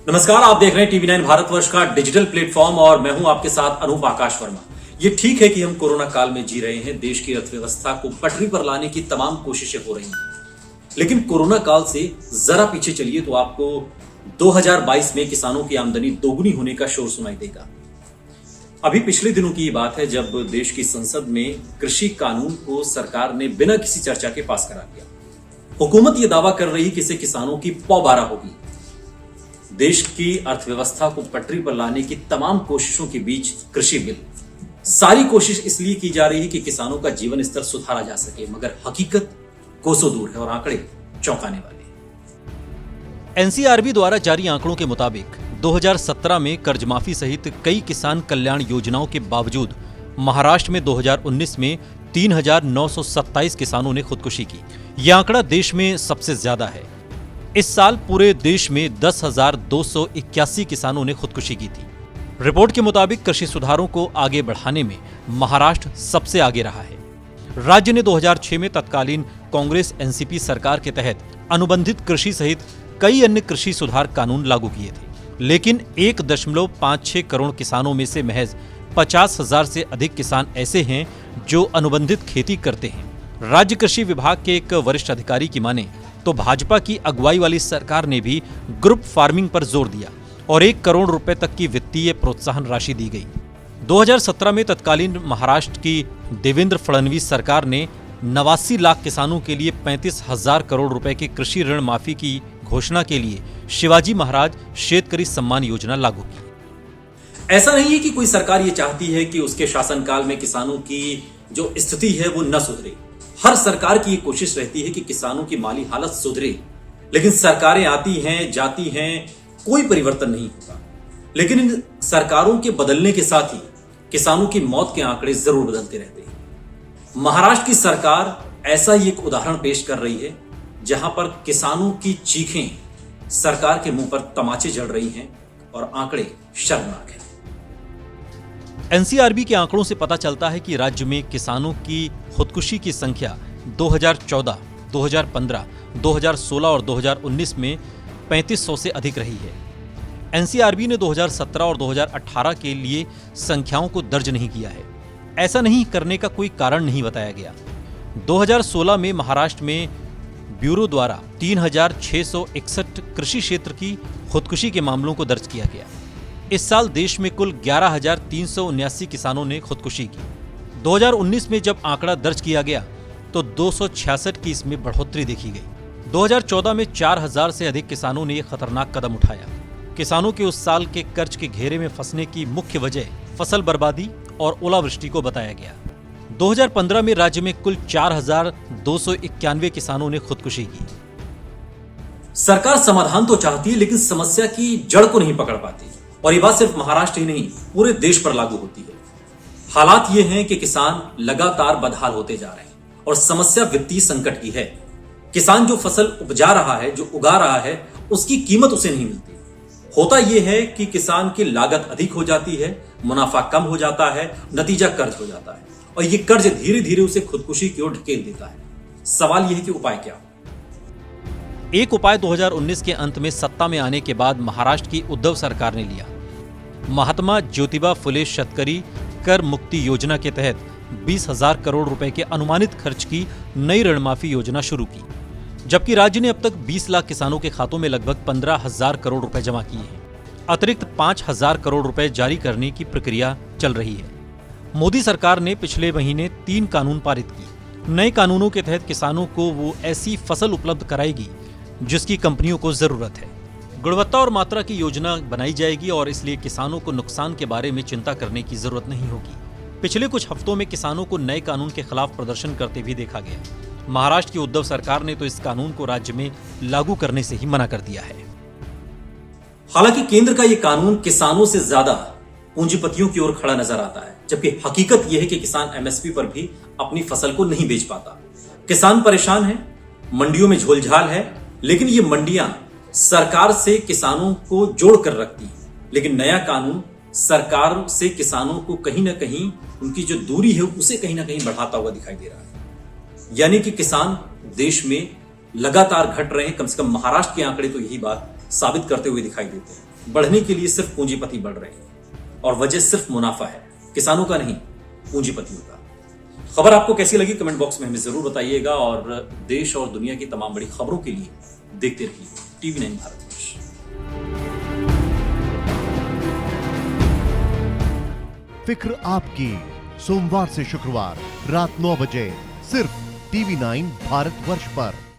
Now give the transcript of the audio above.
नमस्कार, आप देख रहे हैं टीवी 9 भारतवर्ष का डिजिटल प्लेटफॉर्म और मैं हूं आपके साथ अनूप आकाश वर्मा। ये ठीक है कि हम कोरोना काल में जी रहे हैं, देश की अर्थव्यवस्था को पटरी पर लाने की तमाम कोशिशें हो रही हैं, लेकिन कोरोना काल से जरा पीछे चलिए तो आपको 2022 में किसानों की आमदनी दोगुनी होने का शोर सुनाई देगा। अभी पिछले दिनों की बात है जब देश की संसद में कृषि कानून को सरकार ने बिना किसी चर्चा के पास करा दिया। हुकूमत ये दावा कर रही कि इससे किसानों की पौबारा होगी। देश की अर्थव्यवस्था को पटरी पर लाने की तमाम कोशिशों के बीच कृषि बिल, सारी कोशिश इसलिए की जा रही है कि किसानों का जीवन स्तर सुधारा जा सके, मगर हकीकत कोसों दूर है और आंकड़े चौंकाने वाले हैं। एनसीआरबी द्वारा जारी आंकड़ों के मुताबिक 2017 में कर्ज माफी सहित कई किसान कल्याण योजनाओं के बावजूद महाराष्ट्र में 2019 में 3,927 किसानों ने खुदकुशी की। यह आंकड़ा देश में सबसे ज्यादा है। इस साल पूरे देश में 10,281 किसानों ने खुदकुशी की थी। रिपोर्ट के मुताबिक कृषि सुधारों को आगे बढ़ाने में महाराष्ट्र सबसे आगे रहा है। राज्य ने 2006 में तत्कालीन कांग्रेस एनसीपी सरकार के तहत अनुबंधित कृषि सहित कई अन्य कृषि सुधार कानून लागू किए थे, लेकिन 1.56 करोड़ किसानों में से महज 50,000 से अधिक किसान ऐसे हैं जो अनुबंधित खेती करते हैं। राज्य कृषि विभाग के एक वरिष्ठ अधिकारी की माने तो भाजपा की अगुवाई वाली सरकार ने भी ग्रुप फार्मिंग पर जोर दिया और 1 करोड़ रुपए तक की वित्तीय प्रोत्साहन राशि दी गई। 2017 में तत्कालीन महाराष्ट्र की देवेंद्र फडणवीस सरकार ने 89 लाख किसानों के लिए 35,000 करोड़ रुपए की कृषि ऋण माफी की घोषणा के लिए शिवाजी महाराज शेतकरी सम्मान योजना लागू की। ऐसा नहीं है कि कोई सरकार ये चाहती है कि उसके शासनकाल में किसानों की जो स्थिति है वो न सुधरे। हर सरकार की ये कोशिश रहती है कि किसानों की माली हालत सुधरे, लेकिन सरकारें आती हैं जाती हैं, कोई परिवर्तन नहीं होता। लेकिन इन सरकारों के बदलने के साथ ही किसानों की मौत के आंकड़े जरूर बदलते रहते हैं। महाराष्ट्र की सरकार ऐसा ही एक उदाहरण पेश कर रही है जहां पर किसानों की चीखें सरकार के मुंह पर तमाचे जड़ रही हैं और आंकड़े शर्मनाक हैं। एनसीआरबी के आंकड़ों से पता चलता है कि राज्य में किसानों की खुदकुशी की संख्या 2014, 2015, 2016 और 2019 में 3500 से अधिक रही है। एनसीआरबी ने 2017 और 2018 के लिए संख्याओं को दर्ज नहीं किया है। ऐसा नहीं करने का कोई कारण नहीं बताया गया। 2016 में महाराष्ट्र में ब्यूरो द्वारा 3,661 कृषि क्षेत्र की खुदकुशी के मामलों को दर्ज किया गया। इस साल देश में कुल 11,379 किसानों ने खुदकुशी की। 2019 में जब आंकड़ा दर्ज किया गया तो 266 की इसमें बढ़ोतरी देखी गई। 2014 में 4,000 से अधिक किसानों ने यह खतरनाक कदम उठाया। किसानों के उस साल के कर्ज के घेरे में फंसने की मुख्य वजह फसल बर्बादी और ओलावृष्टि को बताया गया। 2015 में राज्य में कुल 4,291 किसानों ने खुदकुशी की। सरकार समाधान तो चाहती है लेकिन समस्या की जड़ को नहीं पकड़ पाती, और ये बात सिर्फ महाराष्ट्र ही नहीं पूरे देश पर लागू होती है। हालात ये हैं कि किसान लगातार बदहाल होते जा रहे हैं और समस्या वित्तीय संकट की है। किसान जो फसल उपजा रहा है, जो उगा रहा है, उसकी कीमत उसे नहीं मिलती। होता यह है कि किसान की लागत अधिक हो जाती है, मुनाफा कम हो जाता है, नतीजा कर्ज हो जाता है और ये कर्ज धीरे धीरे उसे खुदकुशी की ओर ढकेल देता है। सवाल यह है कि उपाय क्या? एक उपाय 2019 के अंत में सत्ता में आने के बाद महाराष्ट्र की उद्धव सरकार ने लिया। महात्मा ज्योतिबा फुले शेतकरी कर मुक्ति योजना के तहत 20,000 करोड़ रुपए के अनुमानित खर्च की नई ऋण माफी योजना शुरू की, जबकि राज्य ने अब तक 20 लाख किसानों के खातों में लगभग 15,000 करोड़ रुपए जमा किए हैं। अतिरिक्त 5,000 करोड़ रुपए जारी करने की प्रक्रिया चल रही है। मोदी सरकार ने पिछले महीने 3 कानून पारित किए। नए कानूनों के तहत किसानों को वो ऐसी फसल उपलब्ध कराएगी जिसकी कंपनियों को जरूरत है। गुणवत्ता और मात्रा की योजना बनाई जाएगी और इसलिए किसानों को नुकसान के बारे में चिंता करने की जरूरत नहीं होगी। पिछले कुछ हफ्तों में किसानों को नए कानून के खिलाफ प्रदर्शन करते भी देखा गया। महाराष्ट्र की उद्धव सरकार ने तो इस कानून को राज्य में लागू करने से ही मना कर दिया है। हालांकि केंद्र का यह कानून किसानों से ज्यादा पूंजीपतियों की ओर खड़ा नजर आता है, जबकि हकीकत यह है कि किसान एमएसपी पर भी अपनी फसल को नहीं बेच पाता। किसान परेशान है, मंडियों में झोलझाल है, लेकिन ये मंडियां सरकार से किसानों को जोड़ कर रखती है। लेकिन नया कानून सरकार से किसानों को कहीं ना कहीं उनकी जो दूरी है उसे कहीं ना कहीं बढ़ाता हुआ दिखाई दे रहा है। यानी कि किसान देश में लगातार घट रहे हैं। कम से कम महाराष्ट्र के आंकड़े तो यही बात साबित करते हुए दिखाई देते हैं। बढ़ने के लिए सिर्फ पूंजीपति बढ़ रहे हैं और वजह सिर्फ मुनाफा है, किसानों का नहीं, पूंजीपतियों का। खबर आपको कैसी लगी कमेंट बॉक्स में हमें जरूर बताइएगा और देश और दुनिया की तमाम बड़ी खबरों के लिए देखते रहिए TV9 भारतवर्ष। फिक्र आपकी, सोमवार से शुक्रवार रात 9 बजे सिर्फ TV9 भारतवर्ष पर।